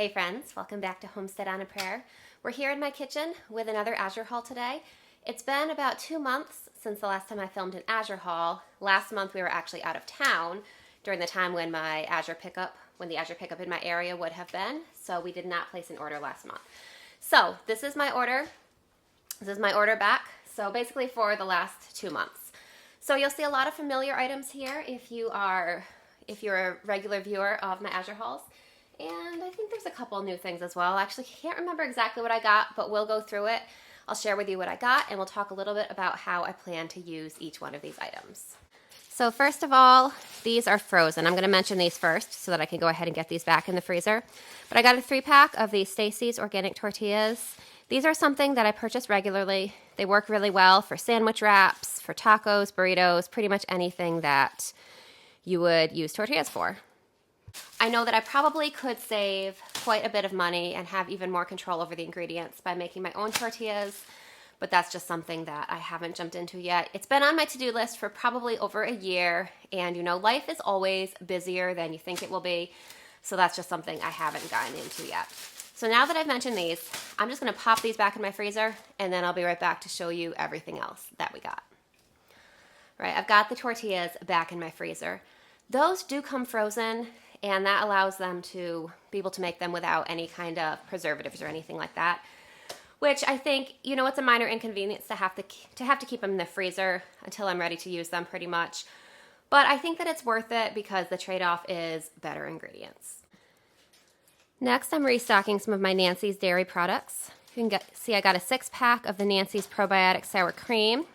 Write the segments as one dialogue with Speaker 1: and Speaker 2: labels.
Speaker 1: Hey friends, welcome back to Homestead on a Prayer. We're here in my kitchen with another Azure haul today. It's been about 2 months since the last time I filmed an Azure haul. Last month we were actually out of town during the time when the Azure pickup in my area would have been, so we did not place an order last month. So this is my order. This is my order back, so basically for the last 2 months. So you'll see a lot of familiar items here if you're a regular viewer of my Azure hauls. And I think there's a couple new things as well. Actually, can't remember exactly what I got, but we'll go through it. I'll share with you what I got, and we'll talk a little bit about how I plan to use each one of these items. So first of all, these are frozen. I'm going to mention these first so that I can go ahead and get these back in the freezer. But I got a 3-pack of these Stacy's organic tortillas. These are something that I purchase regularly. They work really well for sandwich wraps, for tacos, burritos, pretty much anything that you would use tortillas for. I know that I probably could save quite a bit of money and have even more control over the ingredients by making my own tortillas, but that's just something that I haven't jumped into yet. It's been on my to-do list for probably over a year, and you know, life is always busier than you think it will be, so that's just something I haven't gotten into yet. So now that I've mentioned these, I'm just going to pop these back in my freezer, and then I'll be right back to show you everything else that we got. All right, I've got the tortillas back in my freezer. Those do come frozen, and that allows them to be able to make them without any kind of preservatives or anything like that, which I think, you know, it's a minor inconvenience to have to keep them in the freezer until I'm ready to use them pretty much. But I think that it's worth it because the trade-off is better ingredients. Next, I'm restocking some of my Nancy's dairy products. You can see I got a 6-pack of the Nancy's Probiotic sour cream.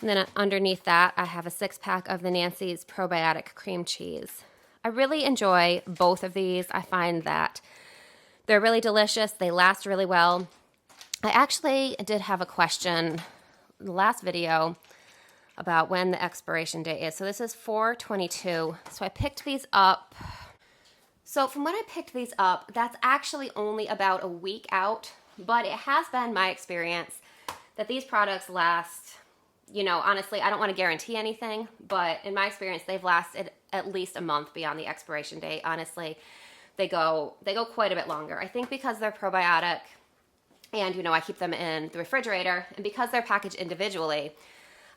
Speaker 1: And then underneath that, I have a 6-pack of the Nancy's Probiotic cream cheese. I really enjoy both of these. I find that they're really delicious. They last really well. I actually did have a question in the last video about when the expiration date is. So this is 4/22. So I picked these up. So from when I picked these up, that's actually only about a week out, but it has been my experience that these products last, you know, honestly, I don't want to guarantee anything, but in my experience, they've lasted at least a month beyond the expiration date. Honestly, they go quite a bit longer. I think because they're probiotic and, you know, I keep them in the refrigerator, and because they're packaged individually,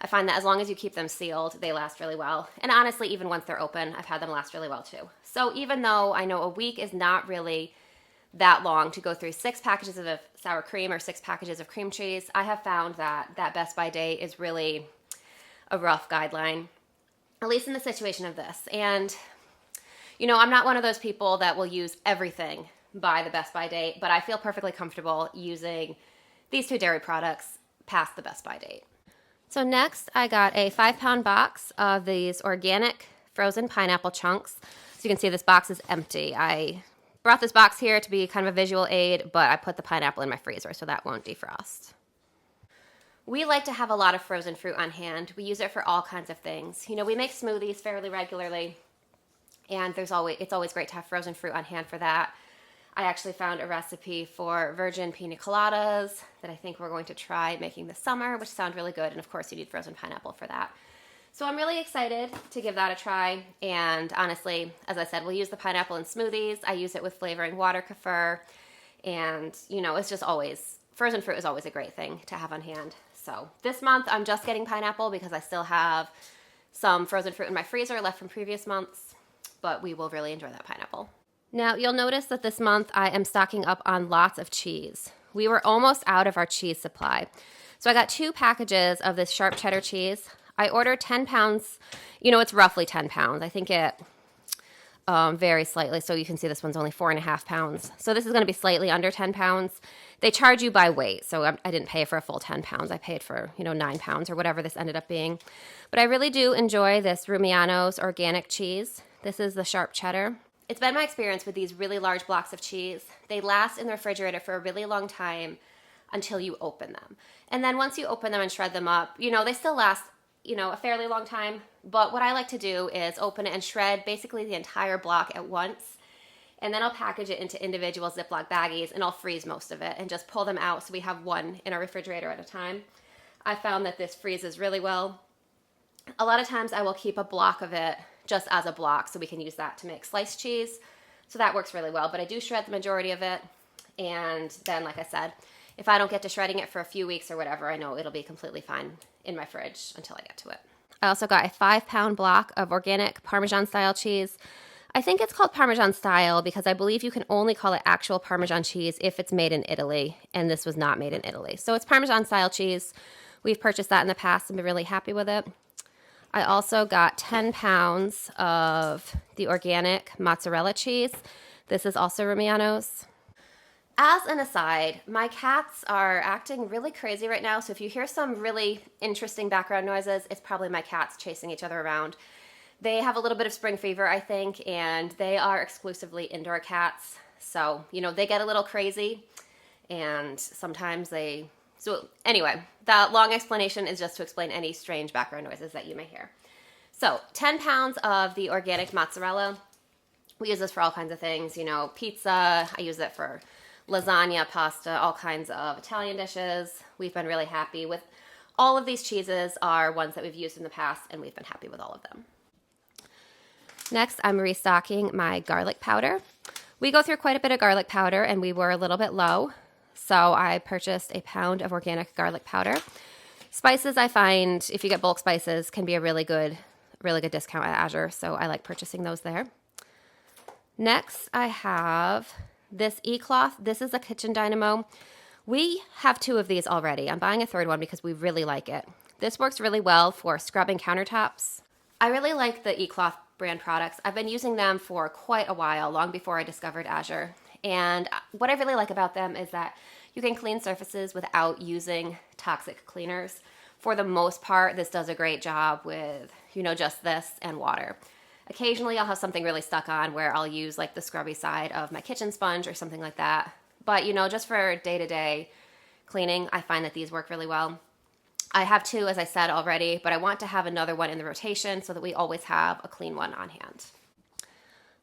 Speaker 1: I find that as long as you keep them sealed, they last really well. And honestly, even once they're open, I've had them last really well too. So even though I know a week is not really that long to go through 6 packages of sour cream or 6 packages of cream cheese, I have found that that best by date is really a rough guideline, at least in the situation of this. And, you know, I'm not one of those people that will use everything by the best by date, but I feel perfectly comfortable using these 2 dairy products past the best by date. So next, I got a 5-pound box of these organic frozen pineapple chunks. So you can see this box is empty. I brought this box here to be kind of a visual aid, but I put the pineapple in my freezer so that won't defrost. We like to have a lot of frozen fruit on hand. We use it for all kinds of things. You know, we make smoothies fairly regularly, and it's always great to have frozen fruit on hand for that. I actually found a recipe for virgin pina coladas that I think we're going to try making this summer, which sound really good, and of course you need frozen pineapple for that. So I'm really excited to give that a try, and honestly, as I said, we'll use the pineapple in smoothies. I use it with flavoring water kefir, and you know, it's just always, frozen fruit is always a great thing to have on hand. So this month I'm just getting pineapple because I still have some frozen fruit in my freezer left from previous months, but we will really enjoy that pineapple. Now you'll notice that this month I am stocking up on lots of cheese. We were almost out of our cheese supply. So I got 2 packages of this sharp cheddar cheese. I ordered 10 pounds, you know, it's roughly 10 pounds. I think it varies slightly. So you can see this one's only 4.5 pounds. So this is going to be slightly under 10 pounds. They charge you by weight. So I didn't pay for a full 10 pounds. I paid for, you know, 9 pounds or whatever this ended up being. But I really do enjoy this Rumiano's organic cheese. This is the sharp cheddar. It's been my experience with these really large blocks of cheese. They last in the refrigerator for a really long time until you open them. And then once you open them and shred them up, you know, they still last, you know, a fairly long time. But what I like to do is open it and shred basically the entire block at once. And then I'll package it into individual Ziploc baggies, and I'll freeze most of it and just pull them out so we have one in our refrigerator at a time. I found that this freezes really well. A lot of times I will keep a block of it just as a block so we can use that to make sliced cheese. So that works really well, but I do shred the majority of it. And then, like I said, if I don't get to shredding it for a few weeks or whatever, I know it'll be completely fine in my fridge until I get to it. I also got a 5-pound block of organic Parmesan style cheese. I think it's called Parmesan style because I believe you can only call it actual Parmesan cheese if it's made in Italy, and this was not made in Italy. So it's Parmesan style cheese. We've purchased that in the past and been really happy with it. I also got 10 pounds of the organic mozzarella cheese. This is also Romano's. As an aside, my cats are acting really crazy right now, so if you hear some really interesting background noises, it's probably my cats chasing each other around. They have a little bit of spring fever, I think, and they are exclusively indoor cats, so, they get a little crazy, and sometimes they... So anyway, the long explanation is just to explain any strange background noises that you may hear. So 10 pounds of the organic mozzarella. We use this for all kinds of things, pizza. I use it for lasagna, pasta, all kinds of Italian dishes. We've been really happy with all of these cheeses are ones that we've used in the past, and we've been happy with all of them. Next, I'm restocking my garlic powder. We go through quite a bit of garlic powder, and we were a little bit low. So I purchased a pound of organic garlic powder. Spices, I find, if you get bulk spices, can be a really good discount at Azure. So I like purchasing those there. Next, I have this e-cloth. This is a kitchen dynamo. We have 2 of these already. I'm buying a 3rd one because we really like it. This works really well for scrubbing countertops. I really like the e-cloth brand products. I've been using them for quite a while, long before I discovered Azure. And what I really like about them is that you can clean surfaces without using toxic cleaners. For the most part, this does a great job with, just this and water. Occasionally, I'll have something really stuck on where I'll use like the scrubby side of my kitchen sponge or something like that. But, just for day-to-day cleaning, I find that these work really well. I have 2, as I said already, but I want to have another one in the rotation so that we always have a clean one on hand.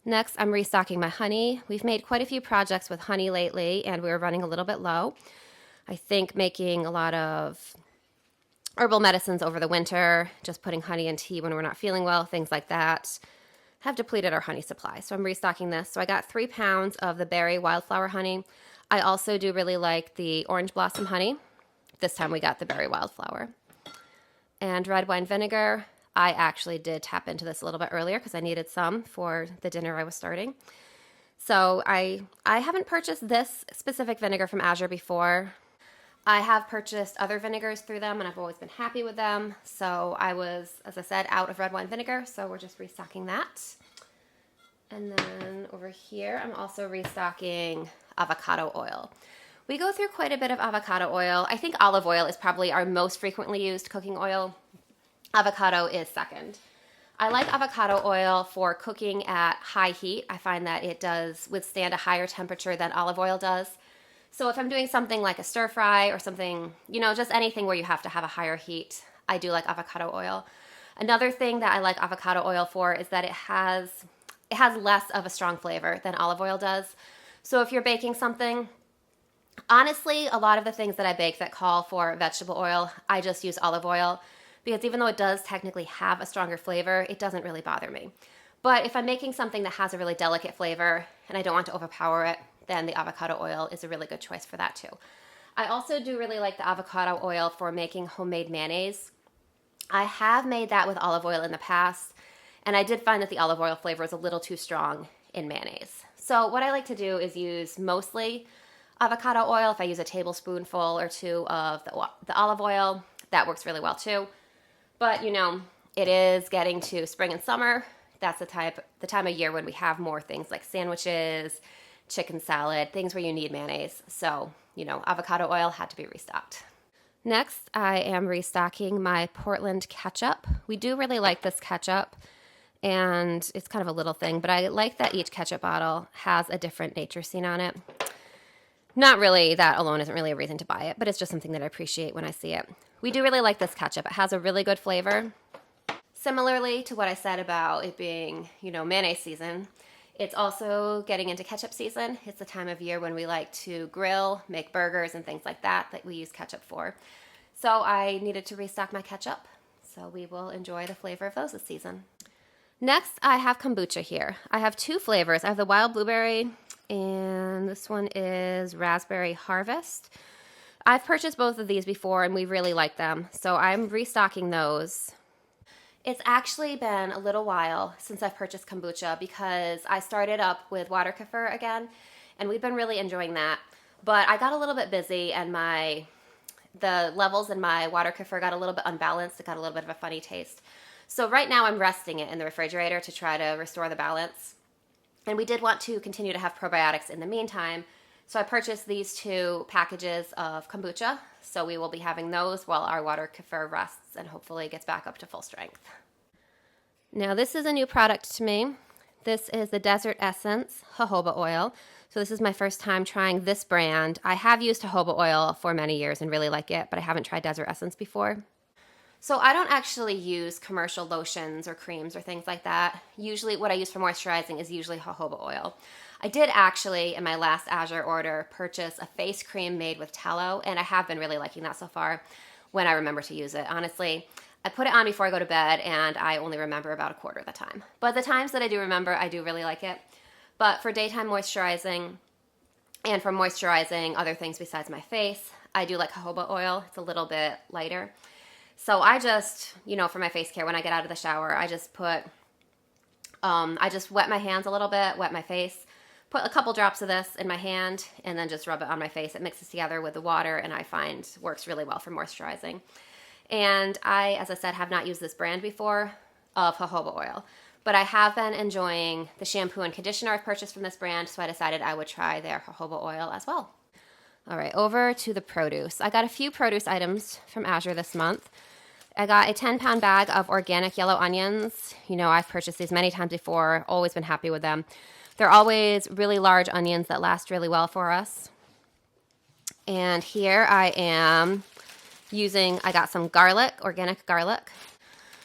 Speaker 1: Next, I'm restocking my honey. We've made quite a few projects with honey lately, and we were running a little bit low. I think making a lot of herbal medicines over the winter, just putting honey in tea when we're not feeling well, things like that, have depleted our honey supply. So I'm restocking this. So I got 3 pounds of the berry wildflower honey. I also do really like the orange blossom honey. This time we got the berry wildflower. And red wine vinegar. I actually did tap into this a little bit earlier because I needed some for the dinner I was starting. So I haven't purchased this specific vinegar from Azure before. I have purchased other vinegars through them, and I've always been happy with them. So I was, as I said, out of red wine vinegar, so we're just restocking that. And then over here, I'm also restocking avocado oil. We go through quite a bit of avocado oil. I think olive oil is probably our most frequently used cooking oil. Avocado is second. I like avocado oil for cooking at high heat. I find that it does withstand a higher temperature than olive oil does. So if I'm doing something like a stir fry or something, just anything where you have to have a higher heat, I do like avocado oil. Another thing that I like avocado oil for is that it has less of a strong flavor than olive oil does. So if you're baking something, honestly, a lot of the things that I bake that call for vegetable oil, I just use olive oil. Because even though it does technically have a stronger flavor, it doesn't really bother me. But if I'm making something that has a really delicate flavor and I don't want to overpower it, then the avocado oil is a really good choice for that too. I also do really like the avocado oil for making homemade mayonnaise. I have made that with olive oil in the past, and I did find that the olive oil flavor is a little too strong in mayonnaise. So what I like to do is use mostly avocado oil. If I use a tablespoonful or 2 of the olive oil, that works really well too. But, it is getting to spring and summer. That's the time of year when we have more things like sandwiches, chicken salad, things where you need mayonnaise. So, avocado oil had to be restocked. Next, I am restocking my Portland ketchup. We do really like this ketchup, and it's kind of a little thing, but I like that each ketchup bottle has a different nature scene on it. Not really, that alone isn't really a reason to buy it, but it's just something that I appreciate when I see it. We do really like this ketchup. It has a really good flavor. Similarly to what I said about it being, mayonnaise season, it's also getting into ketchup season. It's the time of year when we like to grill, make burgers, and things like that we use ketchup for. So I needed to restock my ketchup, so we will enjoy the flavor of those this season. Next, I have kombucha here. I have two flavors. I have the wild blueberry, and this one is raspberry harvest. I've purchased both of these before, and we really like them, so I'm restocking those. It's actually been a little while since I've purchased kombucha because I started up with water kefir again, and we've been really enjoying that. But I got a little bit busy, and the levels in my water kefir got a little bit unbalanced. It got a little bit of a funny taste. So right now I'm resting it in the refrigerator to try to restore the balance. And we did want to continue to have probiotics in the meantime. So I purchased these two packages of kombucha. So we will be having those while our water kefir rests and hopefully gets back up to full strength. Now this is a new product to me. This is the Desert Essence jojoba oil. So this is my first time trying this brand. I have used jojoba oil for many years and really like it, but I haven't tried Desert Essence before. So I don't actually use commercial lotions or creams or things like that. Usually what I use for moisturizing is usually jojoba oil. I did actually, in my last Azure order, purchase a face cream made with tallow, and I have been really liking that so far when I remember to use it. Honestly, I put it on before I go to bed, and I only remember about a quarter of the time. But the times that I do remember, I do really like it. But for daytime moisturizing and for moisturizing other things besides my face, I do like jojoba oil. It's a little bit lighter. So I just, for my face care, when I get out of the shower, I just wet my hands a little bit, wet my face, put a couple drops of this in my hand, and then just rub it on my face. It mixes together with the water, and I find works really well for moisturizing. And I, as I said, have not used this brand before of jojoba oil, but I have been enjoying the shampoo and conditioner I've purchased from this brand, so I decided I would try their jojoba oil as well. All right, over to the produce. I got a few produce items from Azure this month. I got a 10-pound bag of organic yellow onions. I've purchased these many times before, always been happy with them. They're always really large onions that last really well for us. And here I got some garlic, organic garlic.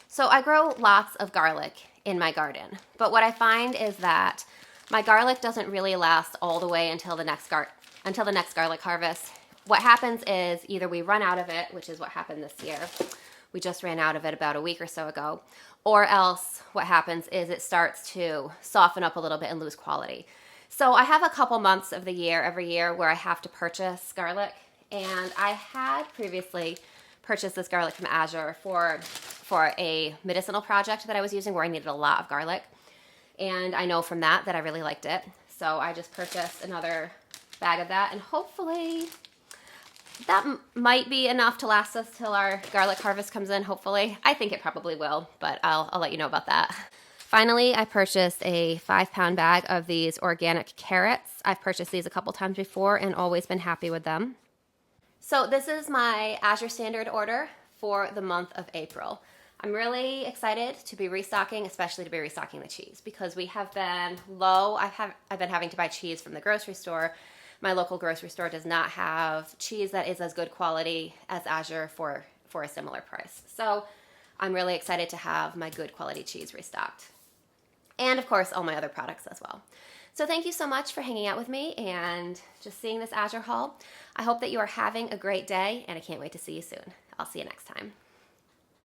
Speaker 1: So I grow lots of garlic in my garden, but what I find is that my garlic doesn't really last all the way until the next garlic harvest. What happens is either we run out of it, which is what happened this year. We just ran out of it about a week or so ago. Or else what happens is it starts to soften up a little bit and lose quality. So I have a couple months of the year, every year, where I have to purchase garlic. And I had previously purchased this garlic from Azure for a medicinal project that I was using where I needed a lot of garlic. And I know from that I really liked it. So I just purchased another bag of that, and hopefully that might be enough to last us till our garlic harvest comes in, hopefully. I think it probably will, but I'll let you know about that. Finally, I purchased a 5-pound bag of these organic carrots. I've purchased these a couple times before and always been happy with them. So this is my Azure Standard order for the month of April. I'm really excited to be restocking, especially to be restocking the cheese, because we have been low. I've been having to buy cheese from the grocery store. My local grocery store does not have cheese that is as good quality as Azure for a similar price. So I'm really excited to have my good quality cheese restocked. And of course, all my other products as well. So thank you so much for hanging out with me and just seeing this Azure haul. I hope that you are having a great day, and I can't wait to see you soon. I'll see you next time.